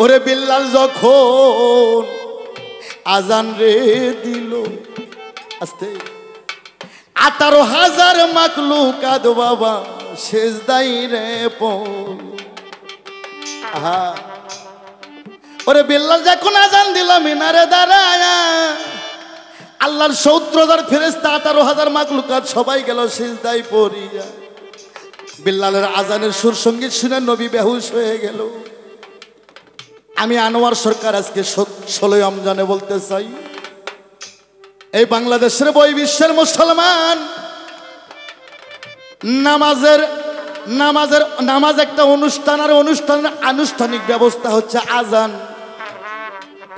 ওরে বিল্লাল যখন আজান রে দিল আস্তে 18,000 মাখলুকাত বাবা সেজদাই রে পড়ল। আহা ওরে বিল্লাল যখন আজান দিল মিনারে দাঁড়ায় আল্লাহর 70,000 ফেরেশতা 18,000 মাখলুকাত সবাই গেল সিজদায় পড়িয়া। বিল্লালের আজানের সুর সঙ্গীত শুনে নবী বেহুশ হয়ে গেল। আমি আনোয়ার সরকার আজকে 16 রমজানে বলতে চাই, এই বাংলাদেশের বই বিশ্বের মুসলমান নামাজ একটা অনুষ্ঠান, আর অনুষ্ঠানের আনুষ্ঠানিক ব্যবস্থা হচ্ছে আজান।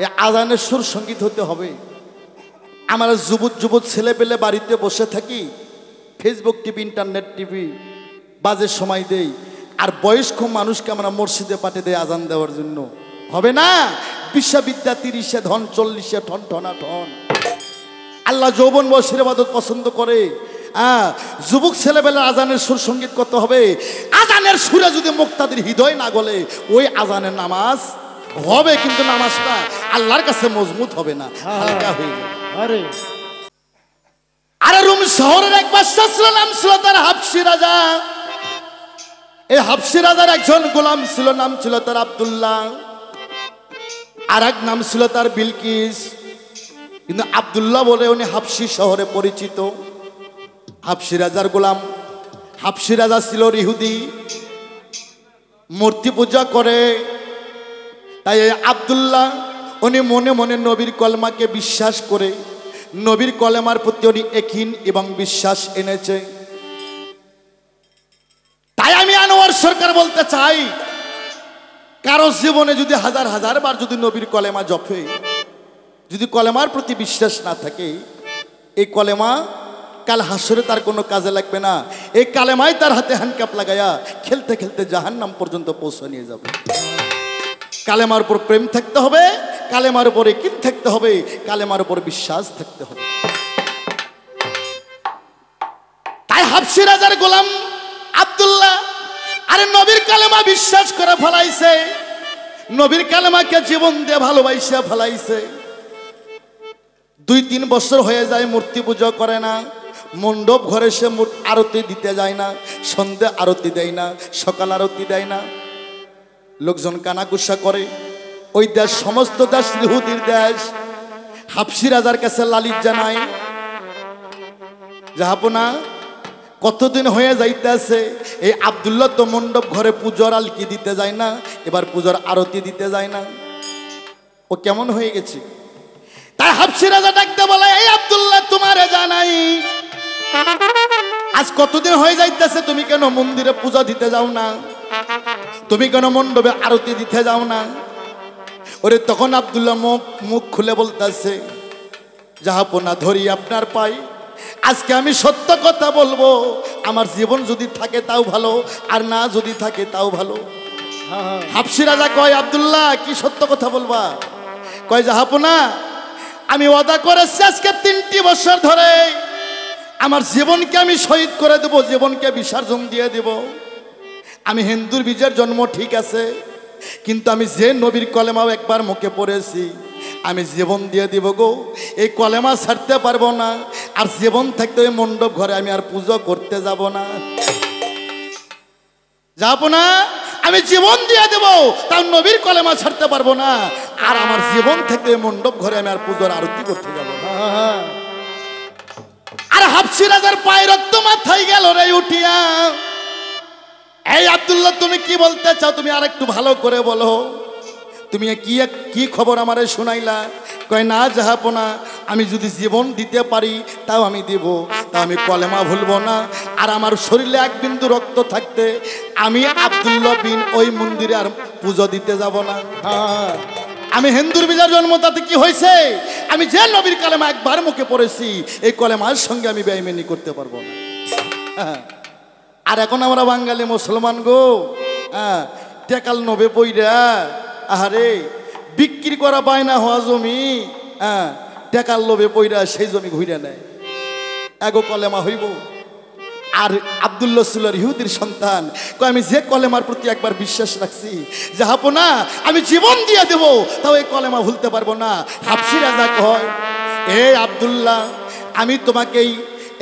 এই আজানের সুর সঙ্গীত হতে হবে। আমরা যুবক ছেলে পেলে বাড়িতে বসে থাকি, ফেসবুক টিভি ইন্টারনেট টিভি বাজে সময় দেই, আর বয়স্ক মানুষকে আমরা মসজিদে পাঠিয়ে দেই আজান দেওয়ার জন্য। হবে না? বিশ্ববিদ্যা 30-এ ধন 40-এ ঠন ঠনা ঠন। আল্লাহ যৌবন বয়সের ইবাদত পছন্দ করে। যুবক ছেলেবেলার আজানের সুর সঙ্গীত করতে হবে। আজানের সুরে যদি মুক্তাদির হৃদয় না গলে ওই আজানের নামাজ হবে, কিন্তু নামাজটা আল্লাহর কাছে মজবুত হবে না, হালকা হয়ে যাবে। আরে রুম শহরের এক বাদশা ছিল, নাম ছিল তার হাবশী রাজা। এই হাবশী রাজার একজন গোলাম ছিল, নাম ছিল তার আব্দুল্লাহ, আর এক নাম ছিল তার বিলকিস। কিন্তু আব্দুল্লাহ বলে উনি হাবশী শহরে পরিচিত। হাবশী রাজার গোলাম, হাবশী রাজা ছিল ইহুদি, মূর্তি পূজা করে। তাই আব্দুল্লাহ উনি মনে মনে নবীর কলেমাকে বিশ্বাস করে নবীর কলেমার প্রতি উনি একিন এবং বিশ্বাস এনেছে। তাই আমি আনোয়ার সরকার বলতে চাই, কারো জীবনে যদি হাজার বার যদি নবীর কলেমা জপে, যদি কলেমার প্রতি বিশ্বাস না থাকে, এই কলেমা কাল হাসরে তার কোনো কাজে লাগবে না। এই কালেমায় তার হাতে হ্যান্ডকাপ লাগায়া খেলতে খেলতে জাহান্নাম পর্যন্ত পৌঁছে নিয়ে যাবে। কালেমার উপর প্রেম থাকতে হবে, কালেমার উপর ইয়াকিন থাকতে হবে, কালেমার উপর বিশ্বাস থাকতে হবে। তাই হাবশী রাজার গোলাম আব্দুল্লাহ আরে নবীর কালেমা বিশ্বাস করে ফেলাইছে, নবীর কালেমাকে জীবন দিয়ে ভালোবাসা ফেলাইছে। 2-3 বছর হয়ে যায়, মূর্তি পূজা করে না, মণ্ডপ ঘরে সে আরতি দিতে যায় না, সন্ধ্যে আরতি দেয় না, সকাল আরতি দেয় না। লোকজন কানাকুশা করে। ওই দেশ সমস্ত দেশ ইহুদির দেশ। হাবশী রাজার কাছে লালিত জানায়, জাহাপনা কতদিন হয়ে যাইতেছে এই আব্দুল্লাহ তো মণ্ডপ ঘরে পূজার আলকি দিতে যায় না, এবার পূজার আরতি দিতে যায় না, ও কেমন হয়ে গেছে? তাই হাবশী রাজা ডাকতে বলে, এই আব্দুল্লাহ তোমারে জানাই, আজ কতদিন হয়ে যাইতেছে তুমি কেন মন্দিরে পূজা দিতে যাও না, তুমি কেন মণ্ডপে আরতি দিতে যাও না? ওরে তখন আব্দুল্লাহ মুখ খুলে বলতেছে, জাহাপনা ধরি আপনার পাই, আজকে আমি সত্য কথা বলবো, আমার জীবন যদি থাকে তাও ভালো, আর না যদি থাকে তাও ভালো। হাবশী রাজা কয়, আব্দুল্লাহ কি সত্য কথা বলবা? কয়, জাহাপনা আমি ওয়াদা করেছি আজকে 3টি বছর ধরে আমার জীবনকে আমি শহীদ করে দেব, জীবনকে বিসর্জন দিয়ে দেব। আমি হিন্দুর বীজের জন্ম ঠিক আছে, কিন্তু আমি যে নবীর কলেমাও একবার মুখে পড়েছি আমি জীবন দিয়ে দিব গো, এই কলেমা ছাড়তে পারবো না, আর জীবন থাকতে ওই মণ্ডপ ঘরে আমি আর পুজো করতে যাব না। যাবো না, আমি জীবন দিয়ে দেব, তার নবীর কলেমা ছাড়তে পারবো না, আর আমার জীবন থেকে মণ্ডপ ঘরে আমি আর পুজোর আরতি করতে যাব না। আর হাবশী রাজার পায়ে রক্ত মাথায় গেল রে উঠিয়া। এই আব্দুল্লাহ তুমি কি বলতে চাও? তুমি আর একটু ভালো করে বলো, তুমি কি খবর আমারে শোনাইলা? কয়, না জাহাপনা আমি যদি জীবন দিতে পারি তাও আমি দিব, তাও আমি কলেমা ভুলবো না, আর আমার শরীরে 1 বিন্দু রক্ত থাকতে আমি আব্দুল্লাহ বিন ওই মন্দিরে আর পুজো দিতে যাব না। আমি হিন্দুর বীজের জন্ম, তাতে কি হয়েছে? আমি যে নবীর কালেমা একবার মুখে পড়েছি এই কলেমার সঙ্গে আমি বেঈমানি করতে পারবো না। আর এখন আমরা বাঙালি মুসলমান গো, টেকাল নবে পইরা আহারে বিক্রি করা বায়না হওয়া জমি, টেকাল লোভে পইরা সেই জমি ঘুরে নেয়। এগো কলেমা হইব, আর আব্দুল্লাহ ছিল ইহুদির সন্তান। কয় আমি যে কলেমার প্রতি একবার বিশ্বাস রাখছি, জাহাপনা আমি জীবন দিয়ে দেব, তাও এই কলেমা ভুলতে পারবো না। হাবশি রাজা কয়, এ আব্দুল্লাহ, আমি তোমাকে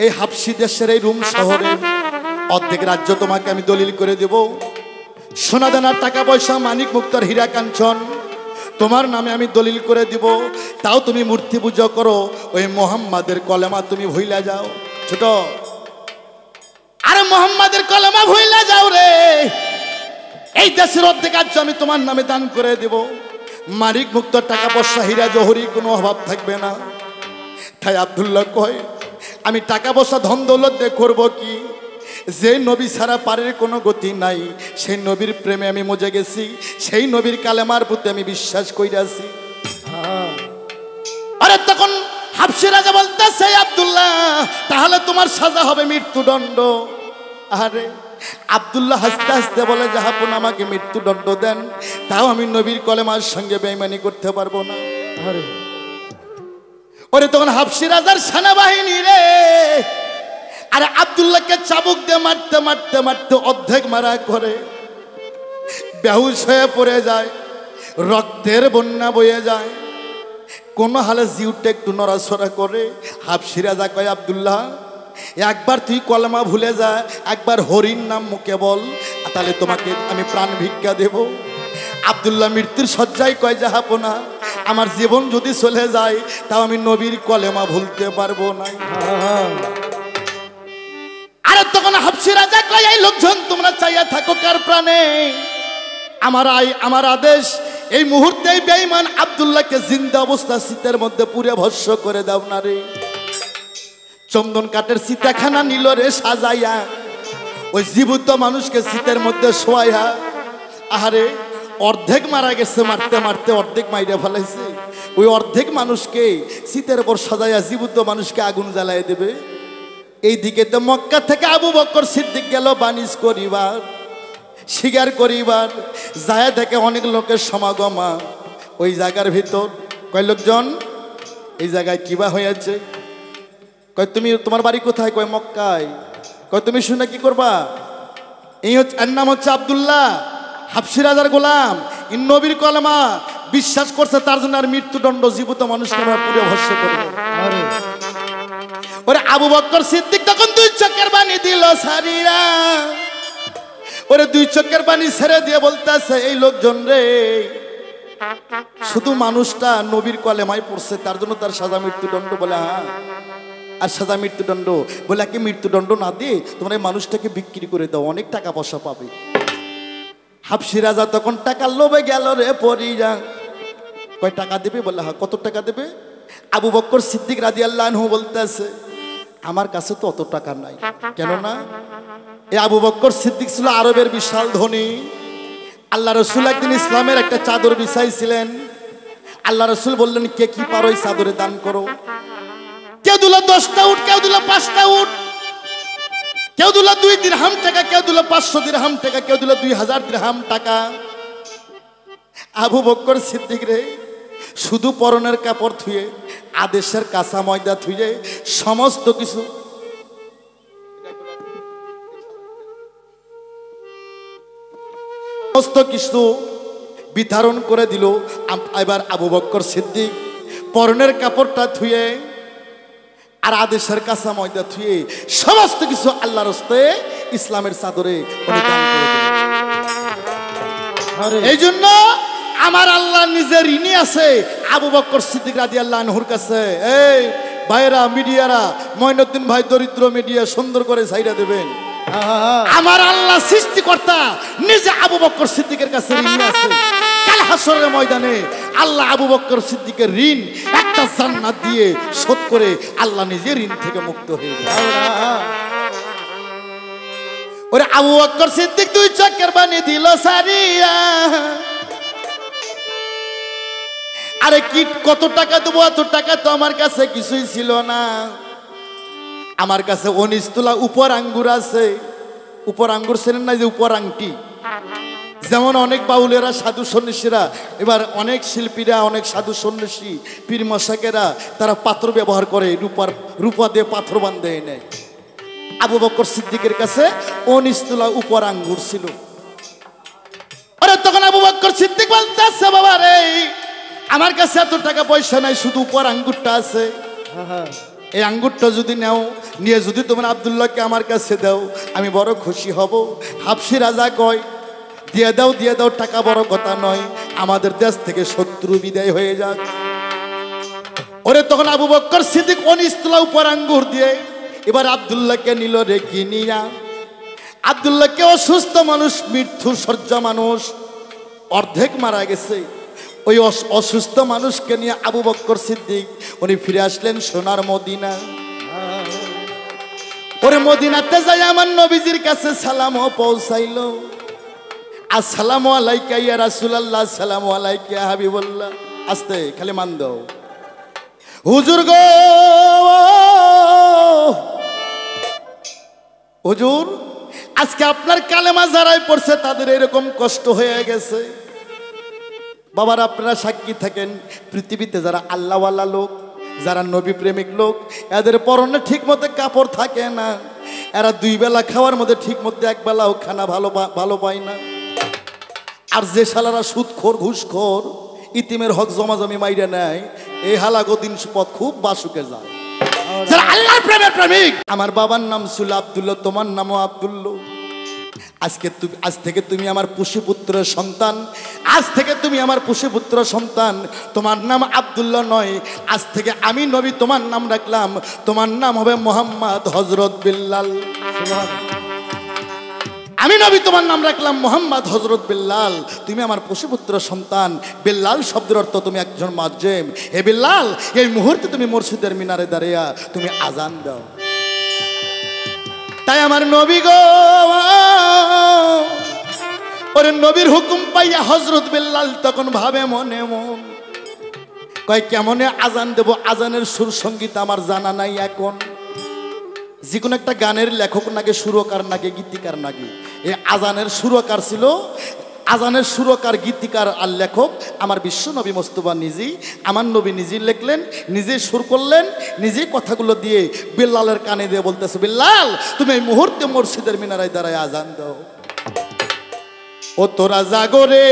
এই হাবশি দেশের এই রুম শহরের অর্ধেক রাজ্য তোমাকে আমি দলিল করে দেব। সোনাদানার টাকা পয়সা মানিক মুক্তার হীরা কাঞ্চন তোমার নামে আমি দলিল করে দিব, তাও তুমি মূর্তি পূজা করো, ওই মোহাম্মদের কলেমা তুমি ভুইলা যাও। ছোট, আরে মোহাম্মদের কলেমা ভুইলা যাও রে, এই দেশের অর্ধেক রাজ্য আমি তোমার নামে দান করে দেব। মানিক মুক্তার টাকা পয়সা হীরা জহরি কোনো অভাব থাকবে না। তাই আব্দুল্লাহ কয়, আমি টাকা পয়সা ধন দৌলত দিয়ে করবো কি? যে নবী ছাড়া পারের কোনো গতি নাই, সেই নবীর প্রেমে আমি মজে গেছি, সেই নবীর কালেমার প্রতি আমি বিশ্বাস কইরাছি। আরে তখন হাবশি রাজা বলতেছে, আব্দুল্লাহ তাহলে তোমার সাজা হবে মৃত্যুদণ্ড। আরে আব্দুল্লাহ হাসতে হাসতে বলে, জাহাপনা আমাকে মৃত্যুদণ্ড দেন, তাও আমি নবীর কলেমার সঙ্গে বেঈমানি করতে পারবো না। ওরে তখন হাবশি রাজার সেনাবাহিনী রে, আরে আব্দুল্লাহকে চাবুক দিয়ে মারতে মারতে মারতে অর্ধেক মারা করে বেহুশ হয়ে পড়ে যায়, রক্তের বন্যা বয়ে যায়, কোনো হালে জিউটা একটু নড়াচড়া করে। হাবশি রাজা কয়, আব্দুল্লাহ একবার তুই কলেমা ভুলে যা, একবার হরির নাম মুখে বল, তাহলে তোমাকে আমি প্রাণ ভিক্ষা দেব। আব্দুল্লাহ মৃত্যুর শয্যায় কয়, জাহাপনা আমার জীবন যদি চলে যায়, তাও আমি নবীর কলেমা ভুলতে পারবো না। আরে তখন হাবশি রাজা কয়, এই লোকজন তোমরা চাইয়া থাকো কার প্রাণে? আমার আদেশ, এই মুহূর্তে বেঈমান আব্দুল্লাহকে জিন্দা অবস্থা শীতের মধ্যে পুড়ে ভস্ম করে দাও না রে। চন্দন কাঠের সীতাখানা নিল রে সাজাইয়া, ওই জীবিত মানুষকে শীতের মধ্যে শোয়াইয়া, আহারে অর্ধেক মারা গেছে, মারতে মারতে অর্ধেক মাইরে ফেলাইছে, ওই অর্ধেক মানুষকে শীতের উপর সাজাইয়া জীবিত মানুষকে আগুন জ্বালাই দেবে। এইদিকে তো মক্কা থেকে আবু বকর সিদ্দিক গেল বানিজ করিবার, শিকার করিবার, যায় থেকে অনেক লোকের সমাগমা ওই জায়গার ভিতর। কয় লোকজন এই জায়গায় কিবা হয়েছে? কয় তুমি, তোমার বাড়ি কোথায়? কয় মক্কায়। কয় তুমি শুনে কি করবা? এই হচ্ছে, এর নাম হচ্ছে আব্দুল্লাহ, হাবশি রাজার গোলাম, নবীর কলেমা বিশ্বাস করছে, তার জন্য আর মৃত্যুদণ্ড, জীবিত মানুষকে আমরা পুড়ে ভস্ম করবো। ওরে আবু বকর সিদ্দিক তখন দুই চোখের পানি দিল সারিয়া, ওরে দুই চোখের পানি ছেড়ে দিয়ে বলতেছে, এই লোকজন রে শুধু মানুষটা নবীর কলেমায় পড়ছে, তার জন্য তার সাজা মৃত্যুদণ্ড। বলে হ্যাঁ, আর সাজা মৃত্যুদণ্ড বলে, কি মৃত্যুদণ্ড না দিয়ে তোমরা এই মানুষটাকে বিক্রি করে দাও, অনেক টাকা পয়সা পাবে। হাবশি রাজা তখন টাকার লোভে গেল রে পড়িয়া। কয় টাকা দেবে? বলে হ্যাঁ। কত টাকা দেবে? আবু বকর সিদ্দিক রাদিয়াল্লাহু আনহু বলতেছে, আমার কাছে তো অত টাকা নাই। কেননা এই আবু বকর সিদ্দিক ছিল আরবের বিশাল ধনী। আল্লাহ রসুল একদিন ইসলামের একটা চাদর বিছাইছিলেন। আল্লাহ রসুল বললেন, কে কি পারো এই চাদরে দান করো। কেউ দিল 10টা উট, কেউ দিল 5টা উট, কেউ দিল 2 দিরহাম টাকা, কেউ দিল 500 দিরহাম টাকা, কেউ দিল 2000 দিরহাম টাকা। আবু বকর সিদ্দিক রে শুধু পরনের কাপড় থুয়ে, আদেশের কাঁচা ময়দা থুয়ে সমস্ত কিছু বিতরণ করে দিল। এবার আবু বকর সিদ্দিক পরনের কাপড়টা থুয়ে আর আদেশের কাঁচা ময়দা থুয়ে সমস্ত কিছু আল্লাহর রাস্তে ইসলামের চাদরে দান করে দিল। এই জন্য আমার আল্লাহ নিজে ঋণী আছে আবু বকর সিদ্দিক রাদিয়াল্লাহু আনহুর কাছে। এই ভাইরা, মিডিয়ারা, মঈনুদ্দিন ভাই দরিদ্র মিডিয়া সুন্দর করে ছাইরা দেবেন। আমার আল্লাহ সৃষ্টিকর্তা নিজে আবু বকর সিদ্দিকের কাছে ঋণী আছে। কাল হাসরের ময়দানে আল্লাহ আবু বকর সিদ্দিকের ঋণ একটা জান্নাত দিয়ে শোধ করে আল্লাহ নিজে ঋণ থেকে মুক্ত হয়ে যায়। ওরে আবু বকর সিদ্দিক দুই চোখের পানি দিল সারিয়া। আরে কি কত টাকা দেবো? এত টাকা তো আমার কাছে কিছুই ছিল না। আমার কাছে 19 তোলা উপর আঙ্গুর আছে। উপর আঙ্গুর ছিলেন না, যে উপর আংটি, যেমন অনেক বাউলেরা, সাধু সন্ন্যাসীরা, এবার অনেক শিল্পীরা, অনেক সাধু সন্ন্যাসী, পীর মশাকেরা তারা পাথর ব্যবহার করে, রূপা দিয়ে পাথর বান্ধে নেয়। আবু বকর সিদ্দিকের কাছে 19 তোলা উপর আঙ্গুর ছিল। আরে তখন আবু বকর সিদ্দিক বলতেছে, বাবা রে, আমার কাছে এত টাকা পয়সা নাই, শুধু উপর আঙ্গুরটা আছে। এই আঙ্গুরটা যদি নাও, নিয়ে যদি তোমার আব্দুল্লাহকে আমার কাছে দাও, আমি বড় খুশি হব। হাবশী রাজা কয়, দিয়ে দাও দিয়ে দাও, টাকা বড় কথা নয়, আমাদের দেশ থেকে শত্রু বিদায় হয়ে যাক। ওরে তখন আবু বকর সিদ্দিক 19 তোলা উপর আঙ্গুর দিয়ে এবার আব্দুল্লাহকে নিল রে কিনিয়া। আব্দুল্লাহকে অসুস্থ মানুষ, মৃত্যুর শয্যা মানুষ, অর্ধেক মারা গেছে। ওই অসুস্থ মানুষকে নিয়ে আবু বকর সিদ্দিক উনি ফিরে আসলেন সোনার মদিনা। ওরে মদিনাতে যাই আমার নবীজির কাছে সালামও পৌঁছাইল। আসসালামু আলাইকা ইয়া রাসূলুল্লাহ, আসসালামু আলাইকা ইয়া হাবিবাল্লাহ। আস্তে খালি মান দাও। হুজুর গো, হুজুর আজকে আপনার কালেমা যারাই পড়ছে তাদের এরকম কষ্ট হয়ে গেছে। বাবার আপনারা সাক্ষী থাকেন, পৃথিবীতে যারা আল্লাহওয়ালা লোক, যারা নবী প্রেমিক লোক, এদের পরনে ঠিক মতো কাপড় থাকে না, এরা 2 বেলা খাওয়ার মধ্যে ঠিক মতো 1 বেলাও খানা ভালো পায় না। আর যে শালারা সুদখোর ঘুষখোর ইতিমের হক জমাজমি মাইরে নেয়, এই হালাগো দিন পথ খুব বাসুকে যায়। যারা আল্লাহর প্রেমের প্রেমিক, আমার বাবার নাম ছিল আব্দুল্লাহ, তোমার নামও আব্দুল্লাহ। আজ থেকে তুমি আমার পুষ্যপুত্রের সন্তান, আজ থেকে তুমি আমার পুষ্যপুত্র সন্তান। তোমার নাম আব্দুল্লাহ নয়, আজ থেকে আমি নবী তোমার নাম রাখলাম, তোমার নাম হবে মোহাম্মদ হযরত বিল্লাল। আমি নবী তোমার নাম রাখলাম মোহাম্মদ হযরত বিল্লাল, তুমি আমার পুষ্যপুত্র সন্তান। বিল্লাল শব্দের অর্থ তুমি একজন মুয়াজ্জিম। হে বিল্লাল, এই মুহূর্তে তুমি মসজিদের মিনারে দাঁড়িয়ে তুমি আজান দাও। তাই আমার নবী গো, ওরে নবীর হুকুম পাইয়া হযরত বিল্লাল তখন ভাবে মনে মন, কয় কেমনে আজান দেব, আজানের সুর সঙ্গীত আমার জানা নাই। এখন যে কোনো একটা গানের লেখক নাকি, সুরকার নাকি, গীতিকার নাকি, এই আজানের সুরকার ছিল। আজানের সুরকার, গীতিকার আর লেখক আমার বিশ্ব নবী মোস্তফা নিজেই। আমার নবী নিজেই লিখলেন, নিজেই সুর করলেন, নিজেই কথাগুলো দিয়ে বিল্লালের কানে দিয়ে বলতেছে, বিল্লাল তুমি এই মুহূর্তে মসজিদের মিনারায় দাঁড়ায় আজান দাও। ও তোরা জাগরে,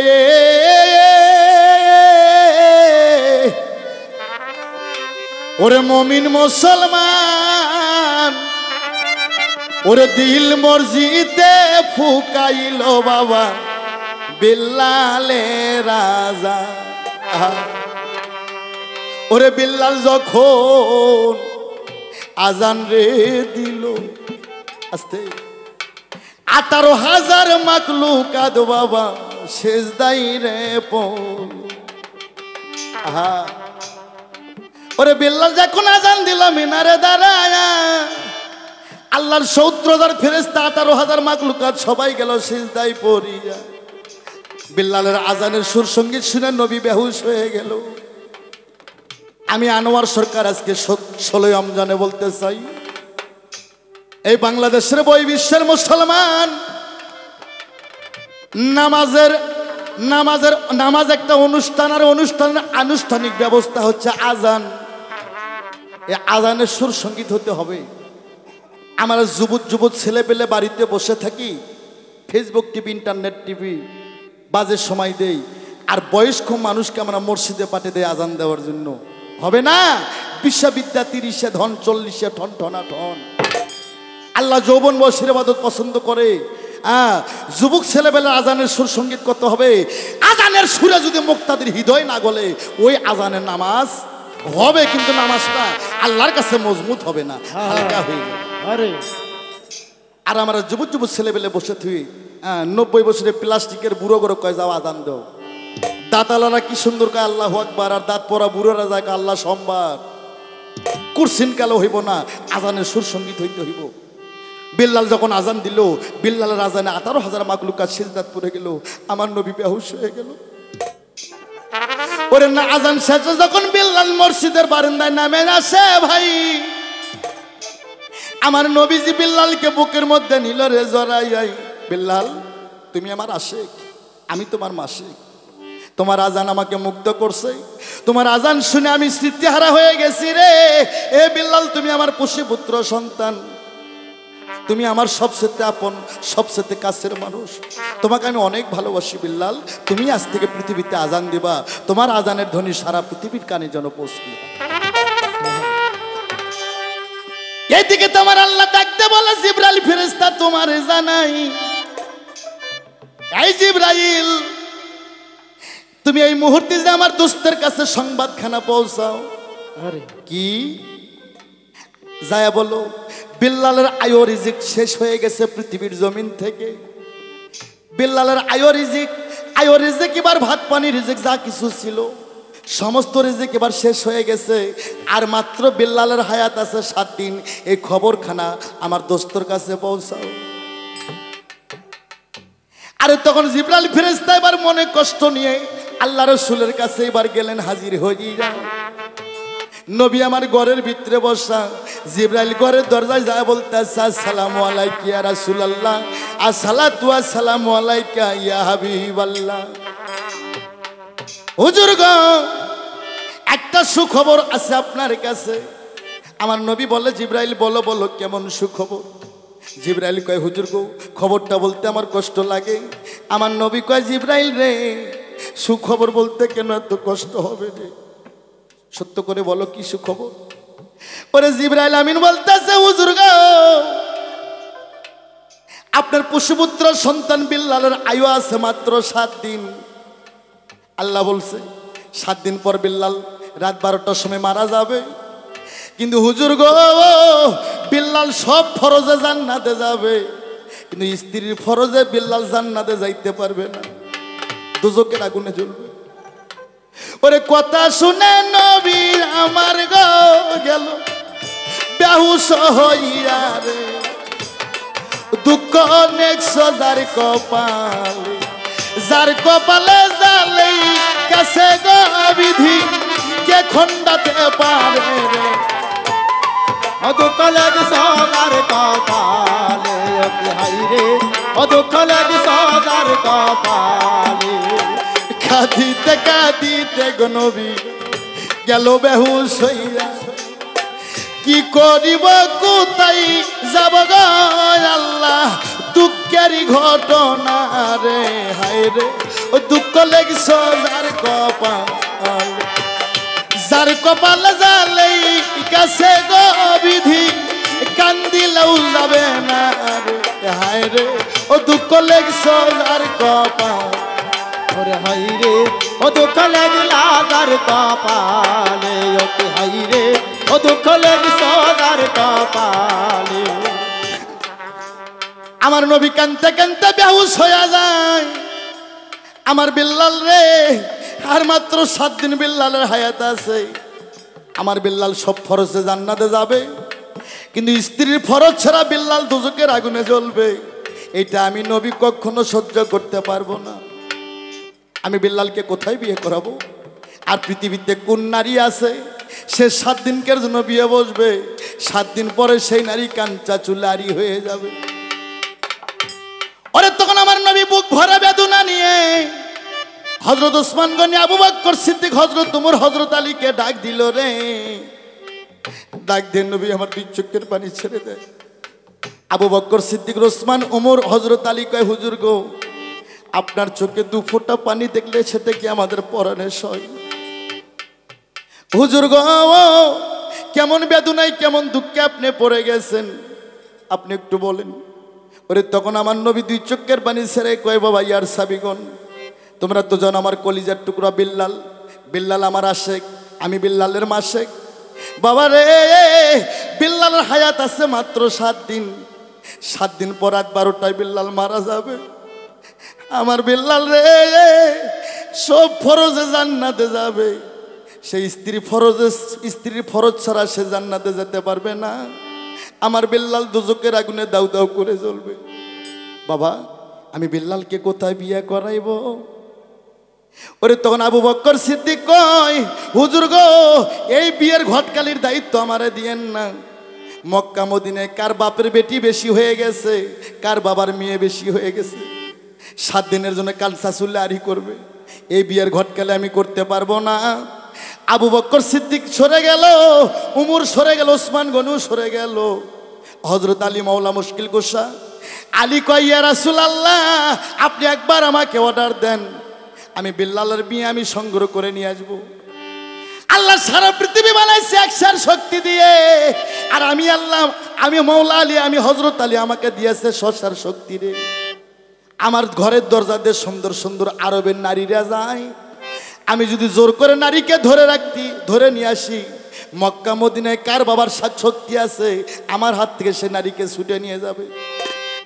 ওরে মুমিন মুসলমান, ওরে দিল মসজিদে ফুকাইল বাবা বিল্লালে রাজা। ওরে বিল্লাল যখন আজান রে দিল, আস্তে 18,000 মাখলুকাত বাবা সেজদাই রে পড়ল। ওরে বিল্লাল যখন আজান দিল মিনারে দাঁড়ায়, আল্লাহর 70,000 ফেরেশতা 18,000 মাখলুকাত সবাই গেল সিজদায় পড়িয়া। বিল্লালের আজানের সুর সঙ্গীত শুনে নবী বেহুশ হয়ে গেল। আমি আনোয়ার সরকার আজকে 16 রমজানে বলতে চাই, এই বাংলাদেশের বই বিশ্বের মুসলমান, নামাজ একটা অনুষ্ঠান, আর অনুষ্ঠানের আনুষ্ঠানিক ব্যবস্থা হচ্ছে আজান। এই আজানের সুর সঙ্গীত হতে হবে। আমরা যুবক ছেলে পেলে বাড়িতে বসে থাকি, ফেসবুক টিভি, ইন্টারনেট টিভি বাজে সময় দেই, আর বয়স্ক মানুষকে আমরা মসজিদে পাঠিয়ে দেয় আজান দেওয়ার জন্য। হবে না? বিশ্ববিদ্যা 30-এ ধন, 40-এ ঠন ঠনা ঠন। আল্লাহ যৌবন বয়সের ইবাদত পছন্দ করে। যুবক ছেলেবেলা আজানের সুর সঙ্গীত করতে হবে। আজানের সুরে যদি মুক্তাদের হৃদয় না গলে, ওই আজানের নামাজ হবে, কিন্তু নামাজটা আল্লাহর কাছে মজবুত হবে না, হালকা হয়ে যাবে। আর আমরা যুবক ছেলেবেলে বসে থুই 90 বছরের প্লাস্টিকের বুড়ো করে কয় যাও আজান দাও। দাঁতালারা কি সুন্দর কয় আল্লাহু আকবার, আর দাঁত পরা বুড়োরা যায় আল্লাহ সোমবার। কুরসিন কালো হইব না, আজানের সুর সঙ্গীত হইতে হইব। বিল্লাল যখন আজান দিল, বিল্লালের আজানে 18,000 মাখলুকাত সিজদাত পড়ে গেল। আমার নবী বেহুশ হয়ে গেল। ওরে না আজান শেষে যখন বিল্লাল মসজিদের বারান্দায় নামে আসে, ভাই আমার নবীজি বিল্লালকে বুকের মধ্যে নিল রে জড়াই। বিল্লাল তুমি আমার আশিক, আমি তোমার মাসিক। তোমার আজান আমাকে মুগ্ধ করছে, তোমার আজান শুনে আমি স্মৃতিহারা হয়ে গেছি রে। এ বিল্লাল তুমি আমার পুষ্যপুত্র সন্তান। তুমি আমার সবচেয়ে আপন, সবচেয়ে কাছের মানুষ। তোমাকে আমি অনেক ভালোবাসি বিল্লাল। তুমি আজ থেকে পৃথিবীতে আজান দিবা, তোমার আজানের ধ্বনি সারা পৃথিবীর কানে যেন পৌঁছবে। এইদিকে তোমার আল্লাহ ডাকতে বলে, জিবরাইল ফেরেশতা তোমারে জানাই, এই জিবরাইল তুমি এই মুহূর্তে যে আমার দোস্তের কাছে সংবাদখানা পৌঁছাও। কি যায় বলো, বিল্লালের আয় রিজিক শেষ হয়ে গেছে পৃথিবীর জমিন থেকে। বিল্লালের আয় রিজিক এবার ভাত পানি রিজিক যা কিছু ছিল সমস্ত রিজিক এবার শেষ হয়ে গেছে। আর মাত্র বিল্লালের হায়াত আছে 7 দিন। এই খবরখানা আমার দোস্তর কাছে পৌঁছাও। আরে তখন জিবরাইল ফেরেশতা এবার মনে কষ্ট নিয়ে আল্লাহ রাসূলের কাছে এবার গেলেন, হাজির হয়ে যাও। নবী আমার ঘরের ভিতরে বসা, জিবরাইল ঘরের দরজায় যায় বলতেছে, আসসালামু আলাইকা ইয়া রাসূলুল্লাহ, আসসালাতু ওয়াসসালামু আলাইকা ইয়া হাবিবাল্লাহ। হুজুর গো, একটা সুখবর আছে আপনার কাছে। আমার নবী বলে, জিবরাইল বলো বলো কেমন সুখবর। জিবরাইল কয়, হুজুর গো খবরটা বলতে আমার কষ্ট লাগে। আমার নবী কয়, জিবরাইল রে সুখবর বলতে কেন এত কষ্ট হবে রে, সত্য করে বলো কি সুখবর। পরে জিবরাইল আমিন বলতেছে, হুজুর গো আপনার পুষ্যপুত্র সন্তান বিল্লালের আয়ু আছে মাত্র 7 দিন। আল্লাহ বলছে 7 দিন পর বিল্লাল রাত 12টার সময় মারা যাবে। কিন্তু হুজুর গো বিল্লাল সব ফরজে জান্নাতে যাবে, কিন্তু স্ত্রীর ফরজে বিল্লাল জান্নাতে যাইতে পারবে না, দোজখের আগুনে জ্বলবে। ওরে কথা শুনে নবী আমার গো গেল বেহুশ হইয়া রে, দুঃখ অনেক সজার কপালে, যার কপালে জালে কাছে গো বিধি কে খণ্ডাতে পারে রে। দুঃখ লাগে সজার কপালে, হাই রে দুঃখ লাগে সজার কপালে। কাঁদিতে কাঁদিতে গো নবী গেল বেহুশ হইয়া, কি করিব কোথায় যাব গো আল্লাহ, দুঃখের ঘটনা রে, হায় রে ও দুঃখ লেগে সজার কপাল, যার কপাল জালে কাছে গো বিধি কান্দিলেও যাবে না রে, হায় রে ও দুঃখ লেগে সজার কপাল। ওরে হাই রে ও দুঃখ লাগলা যার কপালে, ওকে হাই রে ও দুঃখ লাগে সজার কপালে। আমার নবী কানতে কানতে বেহুশ হয়ে যায়। আমার বিল্লাল রে আর মাত্র 7 দিন বিল্লালের হায়াত আছে। আমার বিল্লাল সব ফরজে জান্নাতে যাবে, কিন্তু স্ত্রীর ফরজ ছাড়া বিল্লাল দোজখের আগুনে জ্বলবে। এটা আমি নবী কখনো সহ্য করতে পারবো না। আমি বিল্লালকে কোথায় বিয়ে করাবো? আর পৃথিবীতে কোন নারী আছে সে 7 দিনকের জন্য বিয়ে বসবে, 7 দিন পরে সেই নারী কাঞ্চা চুলারি হয়ে যাবে। ওরে তখন আমার নবী বুক ভরা বেদনা নিয়ে হযরত ওসমান গনি, আবু বকর সিদ্দিক, হযরত ওমর, হযরত আলীকে ডাক দিল রে। ডাক দিয়ে নবী আমার 2 চোখের পানি ছেড়ে দেয়। আবু বকর সিদ্দিক, ওসমান, ওমর, হযরত আলী কয়, হুজুর গো আপনার চোখে 2 ফোঁটা পানি দেখলে সেটা কি আমাদের পরাণে সয়? হুজুর গো কেমন বেদনায় কেমন দুঃখে আপনি পড়ে গেছেন, আপনি একটু বলেন। ওরে তখন আমার নবী 2 চোখের পানি ছেড়ে কয়, বাবা ইয়ার সাবিগণ, তোমরা তো জানো আমার কলিজার টুকরা বিল্লাল, বিল্লাল আমার আশেক, আমি বিল্লালের মাশেক। বাবা রে বিল্লালের হায়াত আছে মাত্র 7 দিন। 7 দিন পর রাত 12টায় বিল্লাল মারা যাবে। আমার বিল্লাল রে সব ফরজে জান্নাতে যাবে, সেই স্ত্রীর ফরজ ছাড়া সে জান্নাতে যেতে পারবে না। আমার বিল্লাল দোজখের আগুনে দাউ দাউ করে জ্বলবে। বাবা আমি বিল্লালকে কোথায় বিয়ে করাইব? ওরে তখন আবু বকর সিদ্দিক কয়, হুজুর গো এই বিয়ের ঘটকালির দায়িত্ব আমারে দিয়েন না। মক্কা মদিনায় কার বাপের বেটি বেশি হয়ে গেছে, কার বাবার মেয়ে বেশি হয়ে গেছে, 7 দিনের জন্য কালসা চুল্লারি করবে, এই বিয়ের ঘটকালে আমি করতে পারবো না। আবু বকর সিদ্দিক সরে গেল, উমর সরে গেল, ওসমান গনু সরে গেল। হযরত আলী মাওলা মুশকিল কুশা। আলী কয় ইয়া রাসূলুল্লাহ, আপনি একবার আমাকে অর্ডার দেন, আমি বিল্লালের বিয়ে আমি সংগ্রহ করে নিয়ে আসবো। আল্লাহ সারা পৃথিবী বানাইছে একসার শক্তি দিয়ে, আর আমি আল্লাহ, আমি মাওলা আলী, আমি হযরত আলী আমাকে দিয়েছে শশার শক্তি রে। আমার ঘরের দরজা দিয়ে সুন্দর সুন্দর আরবের নারীরা যায়, আমি যদি জোর করে নারীকে ধরে নিয়ে আসি, মক্কা মদিনায় কার বাবার শক্তি আছে আমার হাত থেকে সে নারীকে ছুটে নিয়ে যাবে?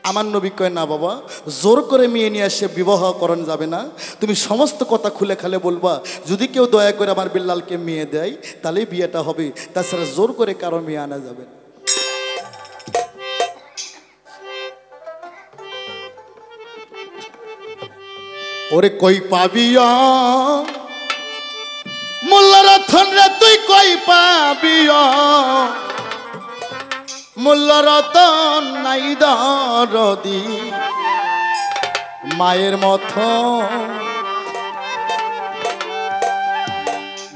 আমার নবী কয় না বাবা, জোর করে মেয়ে নিয়ে আসে বিবাহ করণ যাবে না, তুমি সমস্ত কথা খুলে খালে বলবা, যদি কেউ দয়া করে আমার বিল্লালকে মেয়ে দেয় তাহলেই বিয়েটা হবে, তাছাড়া জোর করে কারো মেয়ে আনা যাবে না। ওরে কই পাবিয়া মোল্লা রতন রে, তুই কই পাবিয়া মোল্লা রতন নাই দরদি মায়ের মতো।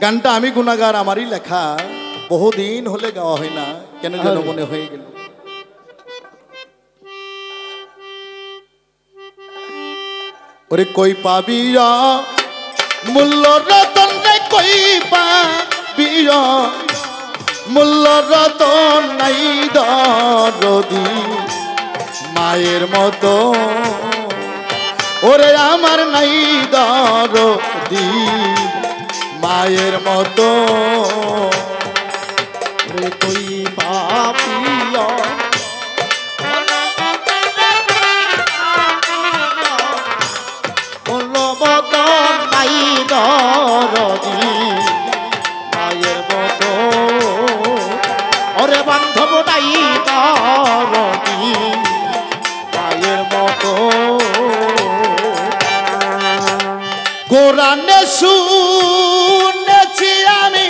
গানটা আমি গুনাহগার, আমারই লেখা, বহুদিন হলে গাওয়া হয় না, কেন যেন মনে হয়ে গেল। ওরে কই পাবিয়া মূল্য রতন রে, কই পাবিয়া মূল্য রতন নাই দরদি মায়ের মতো। ওরে আমার নাই দরদি মায়ের মতো। ওরে কই পাপিয়া মতন নাই দরদি মায়ের মতো। ওরে বান্ধব নাই দরদি মায়ের মতো। কোরআনে শুনেছি আমি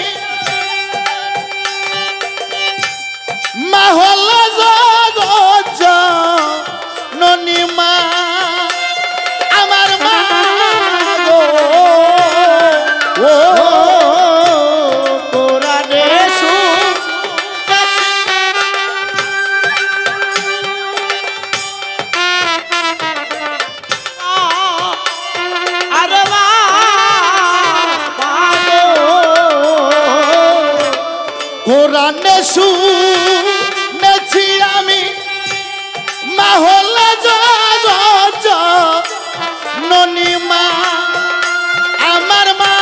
মহল জগৎ জননী মা, আমার মা গো। ও কোরআনে আরে মা কোরআনে শুনেছি আমি মহল জগৎ জননী মা, আমার মা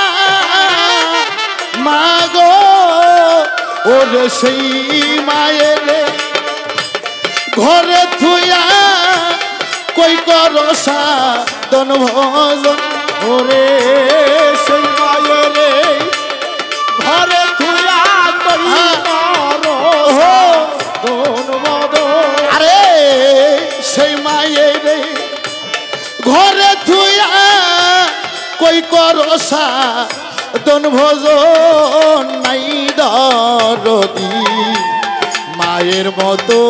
মা গো। ওরে সেই মায়ের ঘরে থুয়া কই করসা দন ভজন। ওরে সেই মায়ের ঘরে থুয়া কই দন বদন। আরে সেই মায়ের ঘরে থুয়া কই করসা দন ভজন নাই দরদি মায়ের মতো।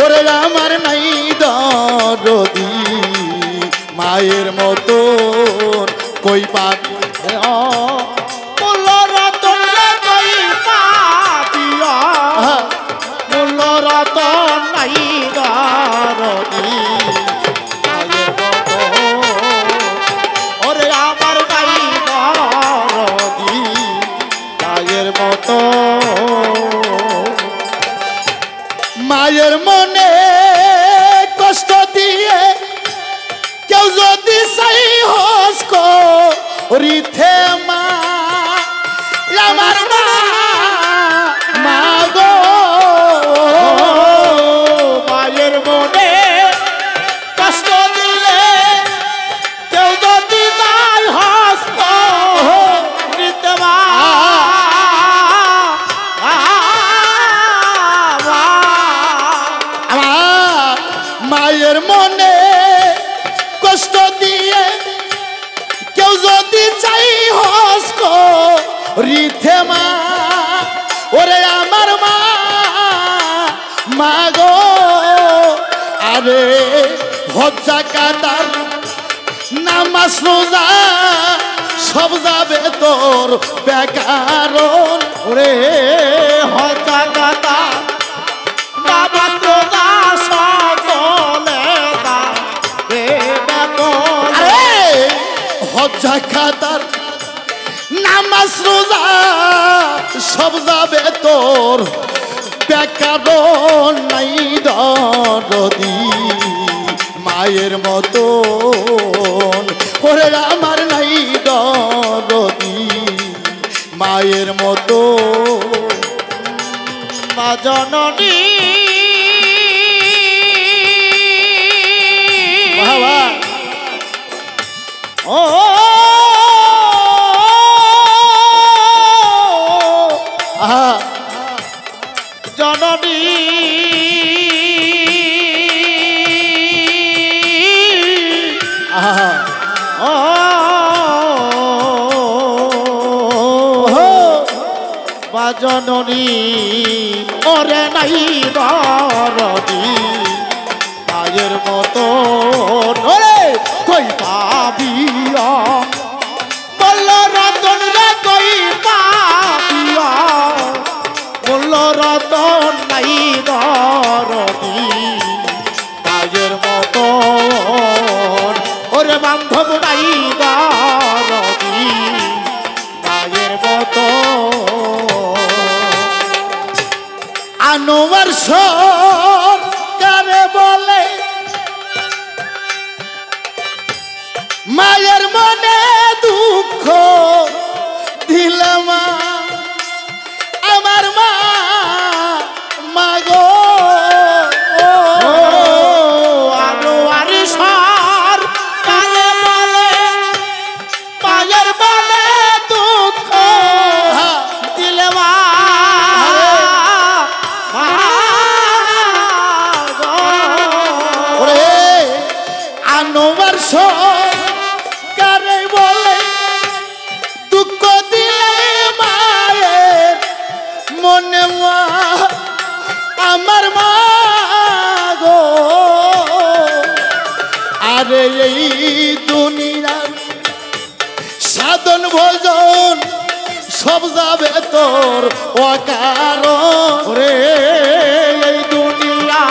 ওরে আমার নাই দরদি মায়ের মতো। কই পাবি মূল্য রতন কই পাপিয়া মূল্য রতন নাই দরদি মায়ের মতো। ওরে আমার নাই দরদি মায়ের মতো। মায়ের মনে কষ্ট দিয়ে কেউ যদি চাই হস করিতে মা, আমার মা মা গো। মায়ের মনে কষ্ট দিলে কেউ যদি তাই হস্ত নিতে মা। আমার মায়ের মনে কষ্ট দিয়ে কেউ যদি চাই হস করিতে মা, ওরে আমার মা মা গো। আরে হজ্জা কাতার নামাজ রোজা সব যাবে তোর বেকার। ওরে হজ্জা কাতা হজ জাকাত নামাজ রোজা সব যাবে তোর, বেকার নাই দরদি মায়ের মতন, ওরে আমার নাই দরদি মায়ের মতো। মা জননী বাবা ও আহা জননী আহা ও মা জননী ওরে নাই দরদি মায়ের মতো ওরে কই পাবিয়া বলল রতন রে কই পাবিয়া বলল রতন নাই দরদি মায়ের মতো ওরে বান্ধব নাই দরদি মায়ের মতো। আনোয়ার সরকারে বলে মায়ের মনে দুঃখ দিলাম আমার মা মাগো। আনোয়ার সরকারে বলে মায়ের মনে দুঃখ দিলে মা আনোয়ার সরকারে বলে দুঃখ দিলে মায়ের মনে মা আমার মা গো। আরে এই দুনিয়ার সাধন ভোজন সব যাবে তোর অকারণ, ওরে এই দুনিয়া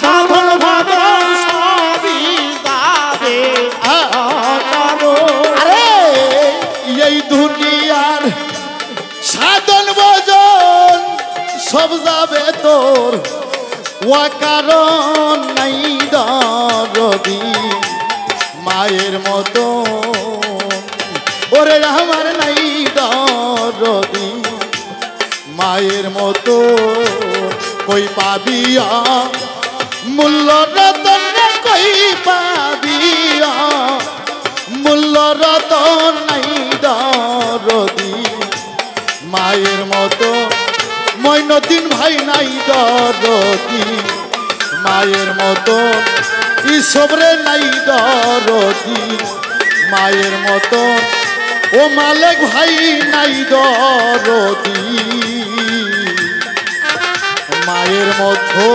সাধন ভজন সবই যাবে অকারণ। আরে এই দুনিয়ার সাধন ভজন সব যাবে তোর অকারণ নাই দরদি মায়ের মতো, ওরে আমার নাই দরদি মায়ের মতো। কই পাবিয়া মূল্য রতন রে কই পাবিয়া মূল্য রতন নাই দরদি মায়ের মতো। মইনুদ্দিন ভাই নাই দরদি মায়ের মতো, ইসবরে নাই দরদি মায়ের মতো, ও মালেক ভাই নাই দরদি মায়ের মতো।